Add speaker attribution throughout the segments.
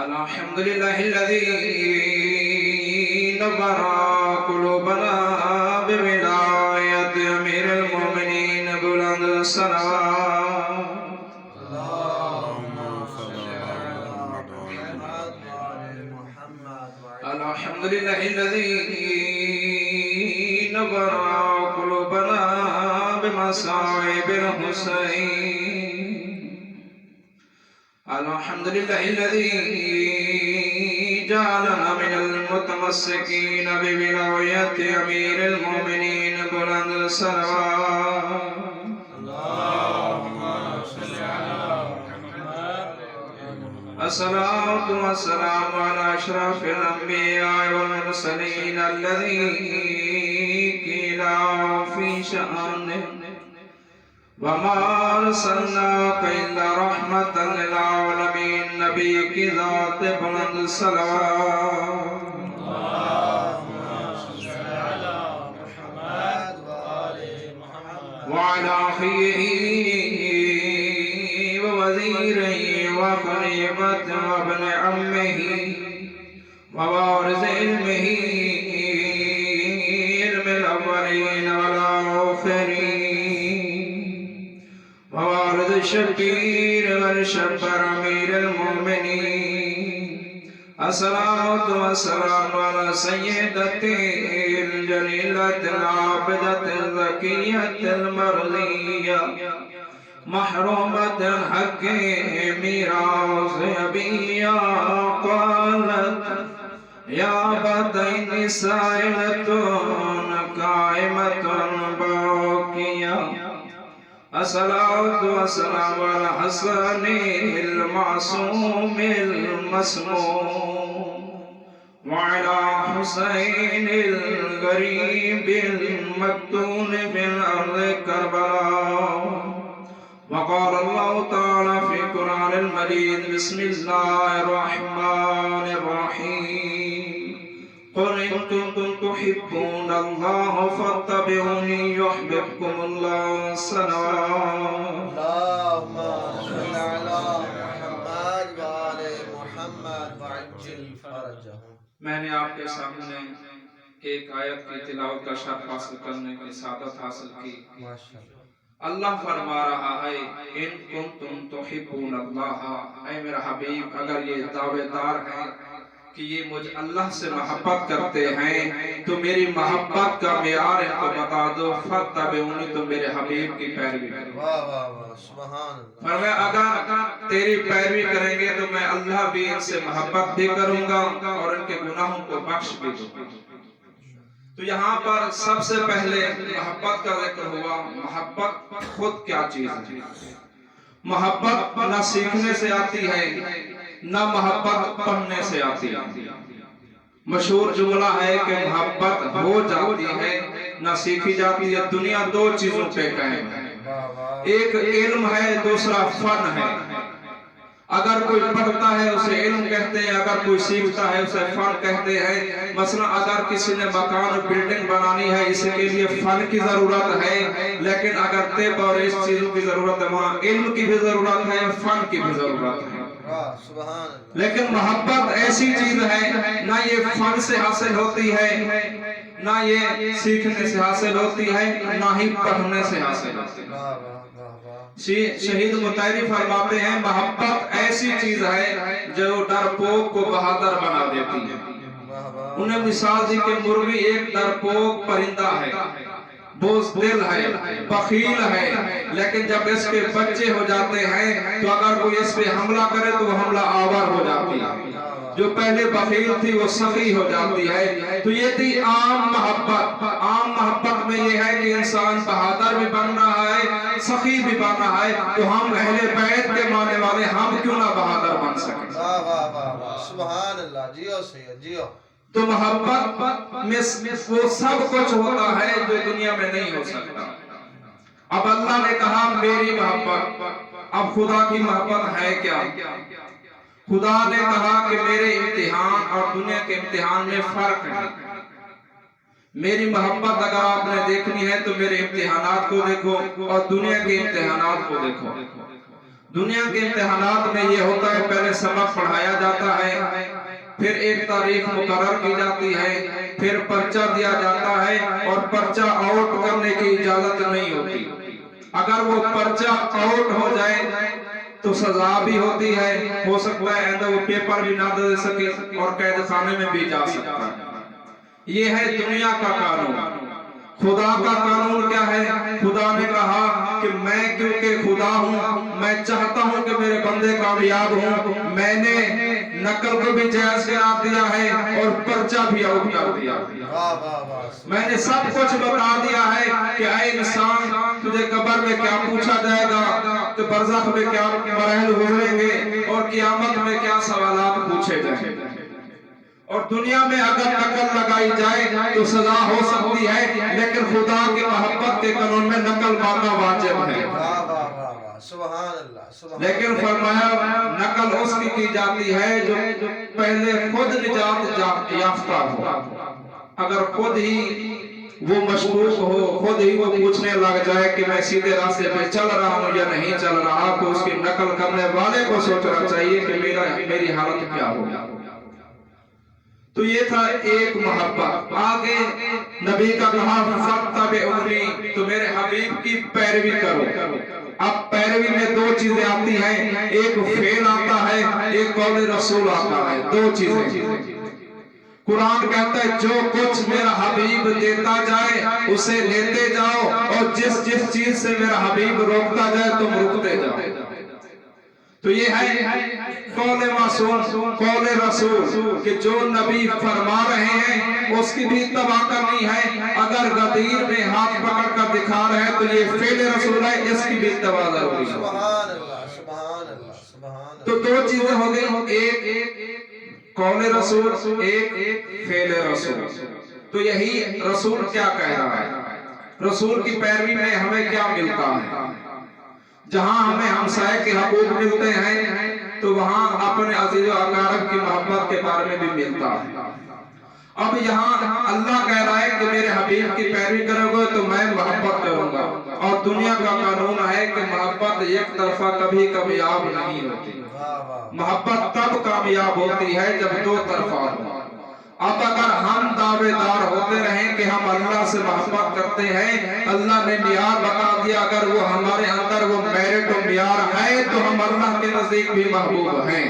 Speaker 1: الحمد لله الذي نور قلوبنا بولاية أمير المؤمنين بلند الصلوات.
Speaker 2: اللهم صل على محمد وعلى محمد.
Speaker 1: الحمد لله الذي نور قلوبنا بمصائب الحسين. الحمد لله الذي جعلنا من المتمسكين بولاية أمير المؤمنين بلند الصلوات.
Speaker 2: اللهم صل على محمد.
Speaker 1: الصلاة والسلام على أشرف الأنبياء والمرسلين الذي قيل في شأنه وما أرسلناك إلا رحمة للعالمين. نبی کی ذات بلند صلوات.
Speaker 2: اللهم صل على محمد وعلى محمد
Speaker 1: وعلى أخيه ووزيره وخليفته وابن عمه ووارث علمه علم الأولين والآخرين ووارث الشبير والشبر أمير المؤمنين. الصلاة والسلام على سيدته الجليلة العابدة الذكية المرضية محرومة الحق ميراث أبيها. قالت يا بدين سائلة قائمة باقية. الصلاة والسلام على حسن المعصوم المسموم وعلى حسين الغريب المكتون في الأرض كربلاء. وقال الله تعالى في القرآن المجيد بسم الله الرحمن الرحيم قل إن كنتم تحبون الله فاتبعوني يحببكم الله. صلوات.
Speaker 2: اللهم صل على محمد وعلى محمد وعجل فرجهم.
Speaker 1: میں نے آپ کے سامنے ایک آیت کی تلاوت کا شرف حاصل کرنے کی سعادت حاصل کی.
Speaker 2: ماشاءاللہ.
Speaker 1: اللہ فرما رہا ہے ان کنتم تحبون اللہ. اے میرا حبیب اگر یہ دعوے دار ہیں کہ یہ مجھ اللہ سے محبت کرتے ہیں تو میری محبت کا معیار ان کو بتا دو. فاتبعونی تو میرے حبیب کی پیروی کرو.
Speaker 2: واہ واہ واہ سبحان اللہ.
Speaker 1: فرمایا اگر تیری پیروی کریں گے تو میں اللہ بھی ان سے محبت بھی کروں گا اور ان کے گناہوں کو بخش بھی دوں گا. تو یہاں پر سب سے پہلے محبت کا ذکر ہوا. محبت خود کیا چیز ہے؟ محبت نہ سیکھنے سے آتی ہے نہ محبت پڑھنے سے آتی ہے. مشہور جملہ ہے کہ محبت ہو جاتی ہے نہ سیکھی جاتی ہے. دنیا دو چیزوں پہ قائم ہے.
Speaker 2: واہ واہ.
Speaker 1: ایک علم ہے دوسرا فن ہے. اگر کوئی پڑھتا ہے اسے علم کہتے ہیں, اگر کوئی سیکھتا ہے اسے فن کہتے ہیں. مثلا اگر کسی نے مکان بلڈنگ بنانی ہے اس کے لیے فن کی ضرورت ہے, لیکن اگر طب اور اس چیزوں کی ضرورت ہے وہاں علم کی بھی ضرورت ہے فن کی بھی ضرورت ہے.
Speaker 2: واہ سبحان اللہ.
Speaker 1: لیکن محبت ایسی چیز ہے نہ یہ فن سے حاصل ہوتی ہے نہ یہ سیکھنے سے حاصل ہوتی ہے نہ ہی پڑھنے سے حاصل ہوتی ہے.
Speaker 2: واہ واہ واہ واہ.
Speaker 1: شہید مطہری فرماتے ہیں محبت ایسی چیز ہے جو ڈرپوک کو بہادر بنا دیتی ہے.
Speaker 2: واہ واہ.
Speaker 1: انہیں مثال دی کہ مرغی ایک ڈرپوک پرندہ ہے, بزدل ہے, بخیل ہے, لیکن جب اس کے بچے ہو جاتے ہیں تو اگر کوئی اس پہ حملہ کرے تو وہ حملہ آور ہو جاتی ہے. جو پہلے بخیل تھی وہ سخی ہو جاتی ہے. تو یہ تھی عام محبت. عام محبت میں یہ ہے کہ انسان بہادر بھی بن رہا ہے سخی بھی بن رہا ہے. تو ہم اہل بیت کے ماننے والے ہم کیوں نہ بہادر بن سکیں.
Speaker 2: واہ واہ واہ واہ سبحان اللہ. جیو سید جیو.
Speaker 1: تو محبت میں وہ سب کچھ ہوتا ہے جو دنیا میں نہیں ہو سکتا. اب اللہ نے کہا میری محبت. اب خدا کی محبت ہے کیا؟ خدا نے کہا کہ میرے امتحان اور دنیا کے امتحان میں فرق ہے. میری محبت اگر آپ نے دیکھنی ہے تو میرے امتحانات کو دیکھو اور دنیا کے امتحانات کو دیکھو. دنیا کے امتحانات میں یہ ہوتا ہے پہلے سبق پڑھایا جاتا ہے، پھر ایک تاریخ مقرر کی جاتی ہے، پھر پرچہ دیا جاتا ہے اور پرچہ آؤٹ کرنے کی اجازت نہیں ہوتی۔ اگر وہ پرچہ آؤٹ ہو جائے تو سزا بھی ہوتی ہے، ہو سکتا ہے آئندہ وہ پیپر بھی نہ دے سکے اور قید خانے میں بھی جا سکتا ہے۔ یہ ہے دنیا کا قانون۔ خدا کا قانون کیا ہے؟ خدا نے کہا کہ میں کیونکہ خدا ہوں، میں چاہتا ہوں کہ میرے بندے کامیاب ہوں، میں نے نقل کو بھی جائز قرار دیا ہے اور پرچہ بھی آؤٹ کر دیا۔ میں نے سب کچھ بتا دیا ہے کہ اے انسان، تجھے قبر میں کیا پوچھا جائے گا، تو برزخ میں کیا مراحل گزریں گے اور قیامت میں کیا سوالات پوچھے جائیں گے۔ اور دنیا میں اگر نقل لگائی جائے تو سزا ہو سکتی ہے، لیکن خدا کی محبت کے قانون میں نقل ماننا واجب ہے۔
Speaker 2: سبحان اللہ۔
Speaker 1: لیکن فرمایا نقل اس کی جاتی ہے جو پہلے خود نجات یافتہ ہو۔ اگر خود ہی وہ مشکوک ہو، خود ہی وہ پوچھنے لگ جائے کہ میں سیدھے راستے پہ چل رہا ہوں یا نہیں چل رہا، تو اس کی نقل کرنے والے کو سوچنا چاہیے کہ میری حالت کیا ہوگی۔ تو یہ تھا ایک محبت۔ آگے نبی کا کہا فَاتَّبِعُونِی، تو میرے حبیب کی پیروی کرو۔ اب پیروی میں دو چیزیں آتی ہیں، ایک فعل آتا ہے، ایک قول رسول آتا ہے، دو چیزیں۔ قرآن کہتا ہے جو کچھ میرا حبیب دیتا جائے اسے لیتے جاؤ، اور جس چیز سے میرا حبیب روکتا جائے تم رکتے جاؤ۔ تو یہ ہے قول معصوم، قول رسول، کہ جو نبی فرما رہے ہیں اس کی بھی اتباع کرنی ہے۔ اگر غدیر میں ہاتھ پکڑ کر دکھا رہے ہیں تو یہ فعل رسول ہے، اس کی بھی اتباع ضروری ہے۔
Speaker 2: سبحان اللہ، سبحان اللہ، سبحان اللہ۔
Speaker 1: تو دو چیزیں ہو گئی، ایک قول رسول، ایک فعل رسول۔ تو یہی رسول کیا کہہ رہا ہے، رسول کی پیروی میں ہمیں کیا ملتا ہے۔ جہاں ہمیں ہمسائے کے حقوق ملتے ہیں تو وہاں اپنے عزیز و اقارب کی محبت کے بارے میں بھی ملتا ہے۔ اب یہاں اللہ کہہ رہا ہے کہ میرے حبیب کی پیروی کرو گے تو میں محبت کروں گا، اور دنیا کا قانون ہے کہ محبت ایک طرفہ کبھی کامیاب نہیں ہوتی۔ محبت تب کامیاب ہوتی ہے جب دو طرفہ ہو۔ اب اگر ہم دعوے دار ہوتے رہیں کہ ہم اللہ سے محبت کرتے ہیں، اللہ نے معیار بتا دیا، اگر وہ ہمارے اندر وہ میرٹ و معیار ہے تو ہم اللہ کے نزدیک بھی محبوب ہیں۔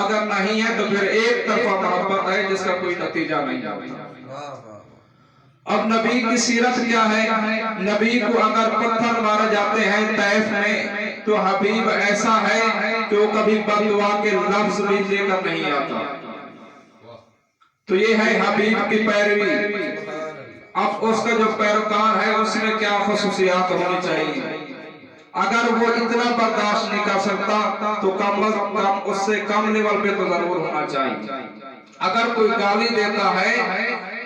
Speaker 1: اگر نہیں ہے تو پھر ایک طرفہ محبت ہے جس کا کوئی نتیجہ نہیں ہوتا۔ اب نبی کی سیرت کیا ہے؟ نبی کو اگر پتھر مارے جاتے ہیں طیف میں تو حبیب ایسا ہے کہ وہ کبھی بد دعا کے لفظ بھی لے کر نہیں آتا۔ تو یہ ہے حبیب کی پیروی۔ اب اس کا جو پیروکار ہے اس میں کیا خصوصیات ہونی چاہیے؟ اگر وہ اتنا برداشت نہیں کر سکتا تو کم از کم اس سے کم لیول پہ تو ضرور ہونا چاہیے۔ اگر کوئی گالی دیتا ہے،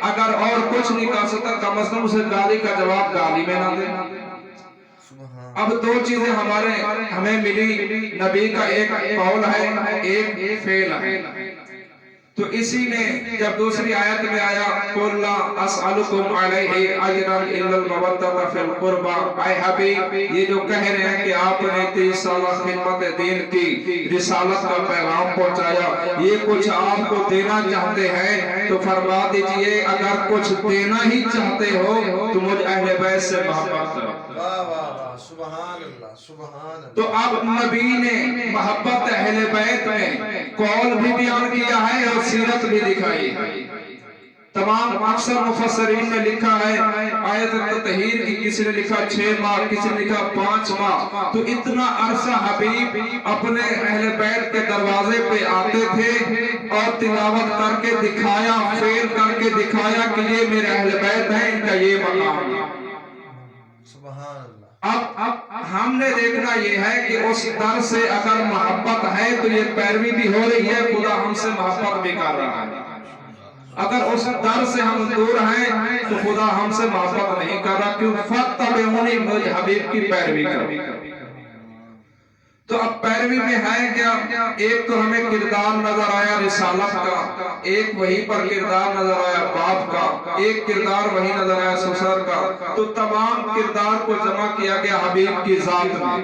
Speaker 1: اگر اور کچھ نہیں کر سکتا، کم از کم اسے گالی کا جواب گالی میں نہ دے۔ اب دو چیزیں ہمیں ملی، نبی کا ایک قول ہے، ایک فعل ہے۔ تو اسی نے جب دوسری آیت میں آیا قُلْ لَا أَسْأَلُكُمْ عَلَيْهِ أَجْرًا إِلَّا الْمَوَدَّةَ فِي الْقُرْبَى، اے حبیب یہ جو کہہ رہے ہیں کہ آپ نے 30 سالہ خدمت دین کی، رسالت کا پیغام پہنچایا، یہ کچھ آپ کو دینا چاہتے ہیں تو فرما دیجئے اگر کچھ دینا ہی چاہتے ہو تو مجھ اہل بیت سے محبت کرو۔
Speaker 2: سبحان اللہ، سبحان اللہ۔
Speaker 1: تو اب نبی نے محبت اہل بیت میں قول بھی بیان کیا ہے اور سیرت بھی دکھائی ہے۔ تمام اکثر مفسرین نے لکھا ہے آیت تطہیر کی، کسی نے لکھا 6 ماہ، کسی نے لکھا 5 ماہ۔ تو اتنا عرصہ حبیب اپنے اہل بیت کے دروازے پہ آتے تھے اور تلاوت کر کے دکھایا، فعل کر کے دکھایا کہ یہ میرے اہل بیت ہیں، ان کا یہ مقام ہے۔
Speaker 2: سبحان اللہ۔
Speaker 1: اب ہم نے دیکھنا یہ ہے کہ اس در سے اگر محبت ہے تو یہ پیروی بھی ہو رہی ہے، خدا ہم سے محبت بھی کر رہا ہے۔ اگر اس در سے ہم دور ہیں تو خدا ہم سے محبت نہیں کر رہا، کیوں؟ فَاتَّبِعُونِی، مجھے حبیب کی پیروی کرو۔ تو اب پیروی میں ہے کیا؟ ایک تو ہمیں کردار نظر آیا رسالت کا، ایک وہی پر کردار نظر آیا باپ کا، ایک کردار وہی نظر آیا سسر کا۔ تو تمام کردار کو جمع کیا گیا حبیب کی ذات میں۔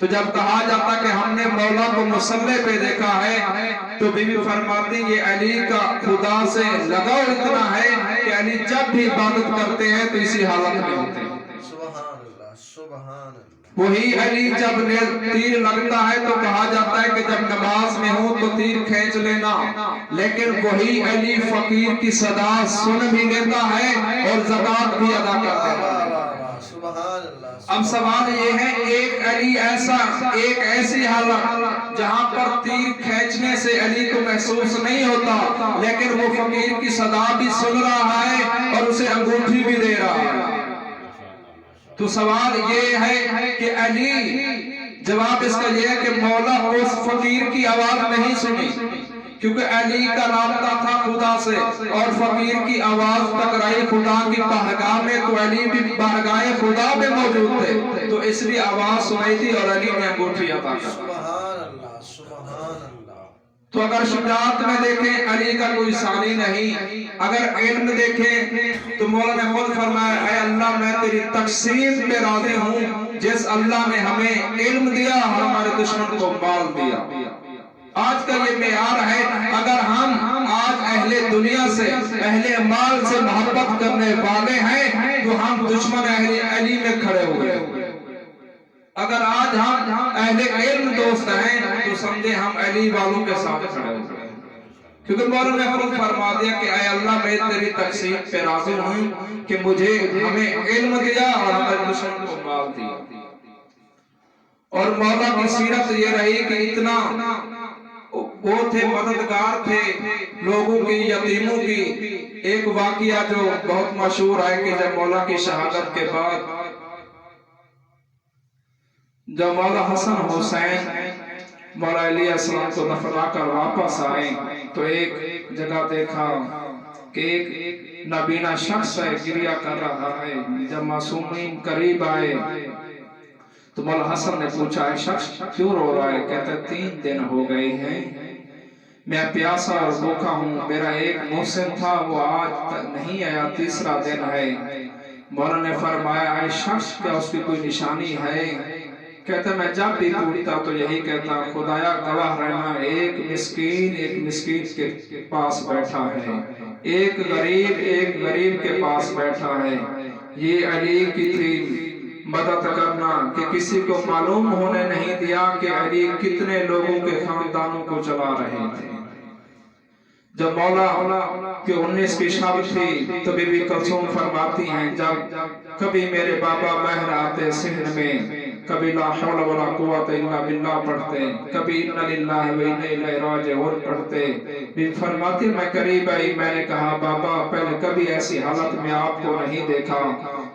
Speaker 1: تو جب کہا جاتا کہ ہم نے مولا کو مصلی پہ دیکھا ہے تو بی بی فرماتی یہ علی کا خدا سے لگاؤ اتنا ہے کہ علی جب بھی عبادت کرتے ہیں تو اسی حالت میں ہوتے ہیں.
Speaker 2: سبحان اللہ سبحان اللہ.
Speaker 1: وہی علی جب تیر لگتا ہے تو کہا جاتا ہے کہ جب نماز میں ہوں تو تیر کھینچ لینا، لیکن وہی علی فقیر کی صدا سن بھی لیتا ہے اور زکات بھی ادا کرتا ہے.
Speaker 2: سبحان اللہ.
Speaker 1: اب سوال یہ ہے ایک علی ایسا، ایک ایسی حالت جہاں پر تیر کھینچنے سے علی کو محسوس نہیں ہوتا لیکن وہ فقیر کی صدا بھی سن رہا ہے اور اسے انگوٹھی بھی دے رہا ہے. تو سوال یہ ہے کہ علی، جواب اس کا یہ ہے کہ مولا اس فقیر کی آواز نہیں سنی کیونکہ علی کا رابطہ تھا خدا سے اور فقیر کی آواز ٹکرائی خدا کی بارگاہ میں تو علی بھی بارگاہ خدا میں موجود تھے تو اس لیے آواز سنائی تھی اور علی نے انگوٹھی عطا کر.
Speaker 2: سبحان اللہ سبحان اللہ.
Speaker 1: تو اگر شجاعت میں دیکھیں علی کا کوئی ثانی نہیں، اگر علم دیکھیں تو مولا نے خود فرمایا اے اللہ میں تیری تقسیم پہ راضی ہوں جس اللہ نے ہمیں علم دیا اور ہمارے دشمن کو مال دیا. آج کا یہ معیار ہے، اگر ہم آج اہل دنیا سے، اہل مال سے محبت کرنے والے ہیں تو ہم دشمن اہل علی میں کھڑے ہوئے. اگر آج ہم اہل علم دوست ہیں تو سمجھے ہم علی والوں کے ساتھ کھڑے ہوئے، کیونکہ مولا نے خود فرما دیا کہ اے اللہ میں تیری تقسیم پہ راضی ہوں کہ مجھے ہمیں علم دیا اور ہمارے دشمن کو مال دیا. اور مولا کی سیرت یہ رہی کہ اتنا وہ تھے، مددگار تھے لوگوں کی، یتیموں کی. ایک واقعہ جو بہت مشہور ہے کہ جب مولا کی شہادت کے بعد جب مولا حسن حسین مولا علیہ السلام کو دفنا کر واپس آئے تو ایک جگہ دیکھا کہ ایک نابینا شخص ہے گریہ کر رہا ہے. جب معصومین قریب آئے تو مولا حسن نے پوچھا اے شخص کیوں رو رہا ہے؟ کہتا 3 دن ہو گئے ہیں میں پیاسا اور بھوکا ہوں، میرا ایک محسن تھا وہ آج تک نہیں آیا، 3را دن ہے. مولا نے فرمایا اے شخص کیا اس کی کوئی نشانی ہے؟ کہتا میں جب بھی ٹوٹتا تو یہی کہتا خدایا گواہ رہنا ایک مسکین کے پاس بیٹھا ہے، ایک غریب کے پاس بیٹھا ہے. یہ علی کی تھی مدد کرنا کہ کسی کو معلوم ہونے نہیں دیا کہ علی کتنے لوگوں کے خاندانوں کو چلا رہے تھے. جب مولا کہ 19 کی شب تھی تو بی بی کلثوم فرماتی ہیں جب کبھی میرے بابا بہر آتے سحر میں کبھی لا حول ولا قوت الا باللہ پڑھتے، کبھی انا للہ و انا الیہ راجعون پڑھتے. بی فرماتی میں قریب آئی، میں نے کہا بابا پہلے کبھی ایسی حالت میں آپ کو نہیں دیکھا.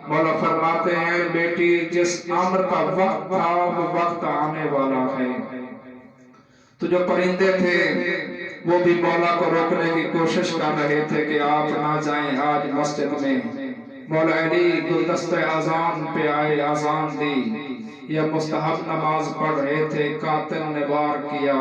Speaker 1: مولا فرماتے ہیں بیٹی جس امر کا وقت تھا وہ وقت آنے والا ہے. تو جو پرندے تھے وہ بھی مولا کو روکنے کی کوشش کر رہے تھے کہ آپ نہ جائیں آج مسجد میں. مولا علی گلدست اذان پہ آئے، اذان دی، یہ مستحب نماز پڑھ رہے تھے. قاتل نے وار کیا،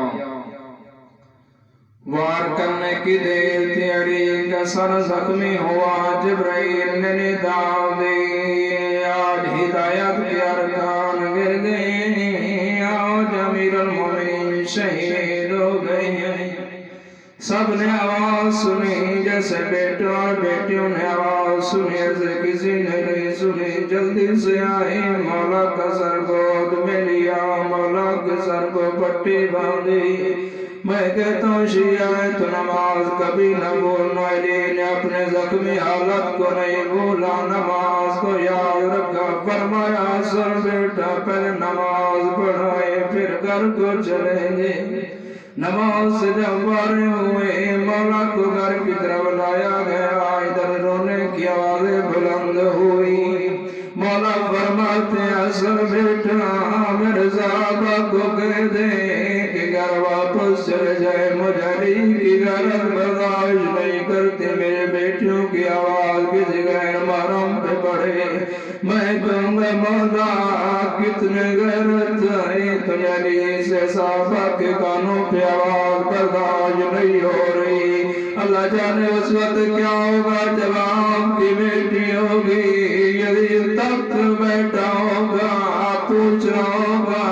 Speaker 1: وار کرنے کی دیر تھی، علی کا سر زخمی ہوا. جبرائیل نے ندا دی آج ہدایت کے ارکان گر گئے، آج امیر المومنین شہید ہو گئے. سب نے آواز سنی جیسے بیٹوں اور بیٹیوں نے آواز سنی ایسے کسی نے نہیں سنی. جلدی سے آئی، مولا کا سر گود میں لیا، مولا کے سر کو پٹی باندھی. میں کہتا ہوں شیعہ تو نماز کبھی نہ بھولنا. علی نے اپنے زخمی حالت کو نہیں بھولا، نماز کو یاد رکھا. فرمایا سر بیٹا پہلے نماز پڑھائے پھر گھر کو چلیں گے. نماز سے جب فارغ ہوئے مولا کو گھر کی طرف لایا گیا. ادھر رونے کی آوازیں بلند ہوئی. مولا فرماتے ہیں اصل بیٹا میرے صحابہ کو کہہ دے کہ گھر واپس چلے جائے، مجھے علی کی غیرت برداشت نہیں کرتی. میرے بیٹیوں کی آواز کسی غیر محرم پہ پڑے، میں کہوں گا مولا کتنے غیرت ہے تجھے علی سے صحابہ کے کانوں پہ آواز برداشت نہیں ہو رہی. اللہ جانے اس وقت کیا ہوگا جب آپ کی بیٹی ہوگی یزید تخت بیٹھا ہوگا، پوچھ رہا ہوگا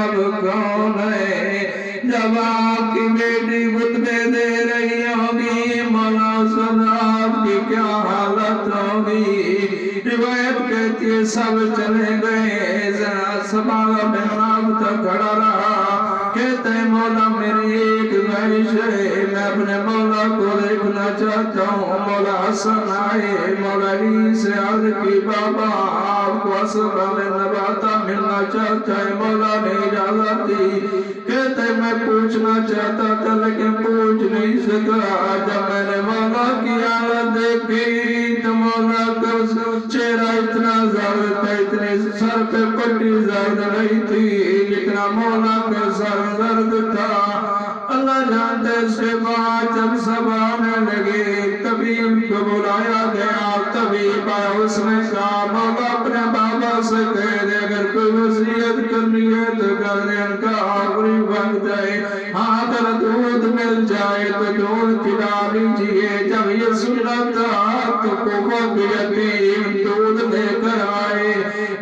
Speaker 1: اب کون ہے جب آپ کی بیٹی خطبے دے رہی ہوگی مولا سنا آپ کی کیا حالت ہوگی روایت کہتی ہے سب چلے گئے ذرا سبالا محراب تک کھڑا رہا کہتے ہیں مولا میری ایک خواہش ہے میں اپنے مولا کو دیکھنا چاہتا ہوں مولا حسن آئے مولا علی سے عرض کی بابا آپ کو اسباب نباتہ ملنا چاہتا ہے مولا نے اجازت دی کہتے ہیں میں پوچھنا چاہتا تھا لیکن پوچھ نہیں سکا جب میں نے مولا کی حالت دیکھی تو مولا کا چہرہ اتنا زرد تھا اتنے سر پہ پٹی زرد نہیں تھی جتنا مولا کا سر درد تھا اللہ جانتے اس کے بعد جب سب آنے لگے تبھی ان کو بلایا گیا تبھی اس نے کہا مولا اپنے بابا سے کہہ دے اگر کوئی وصیت کرنی ہے تو کر دے ان کا آخری وقت ہے ہاں اگر دودھ مل جائے تو دودھ پلا لیجیے جب یہ سنا تھا تو کوفہ کے یتیم دودھ لے کر آئے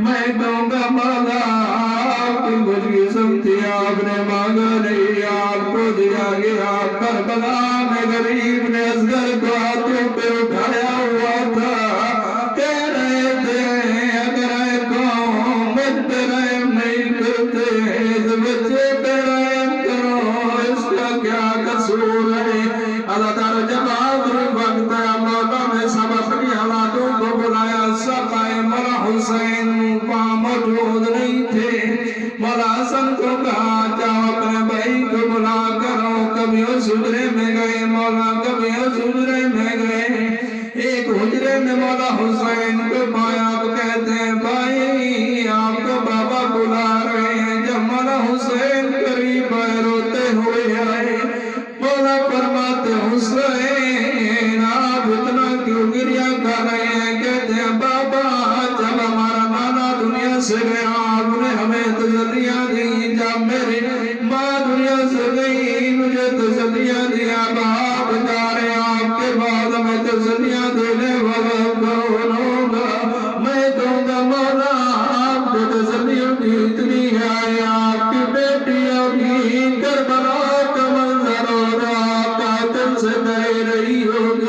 Speaker 1: میں کہوں گا مولا آپ کی مجھے سمتی آپ نے مانگا نہیں آپ کو دیا گیا کربلا میں غریب نے اصغر کو ہاتھوں پہ اٹھایا ہوا تھا کہہ رہے تھے اگر اے قوم مجھ پہ رحم نہیں کرتے تو بچے پہ رحم کرو اس کا کیا قصور ہے اللہ تعالیٰ جب آخری وقت ہے مولا نے سب اپنی اولادوں کو بلایا سب آئے مولا حسین وہاں موجود نہیں تھے مولا حسن کو کہا جاؤ اپنے بھائی کو بلا کرو کبھی اس حجرے میں گئے مولا کبھی اس حجرے میں گئے ایک حجرے میں مولا حسین کو پایا آپ کہتے ہیں بھائی آپ کو بابا بلا رہے ہیں جب مولا حسین قریب آئے روتے ہوئے آئے مولا فرماتے حسین آپ اتنا کیوں گریا کر رہے ہیں کہتے ہیں بابا جب ہمارا نانا دنیا سے گیا آپ نے ہمیں تسلیاں دی جب میری ماں دنیا سے گئی مجھے تسلیاں دیا آپ جا رہے آپ کے بعد ہمیں تسلیاں دینے والا کون ہوگا میں کہوں گا مولا آپ کو تسلیوں کی اتنی ہے آپ کی بیٹیوں کی کربلا کا منظر ہو رہا قاتل سے کہہ رہی ہوگی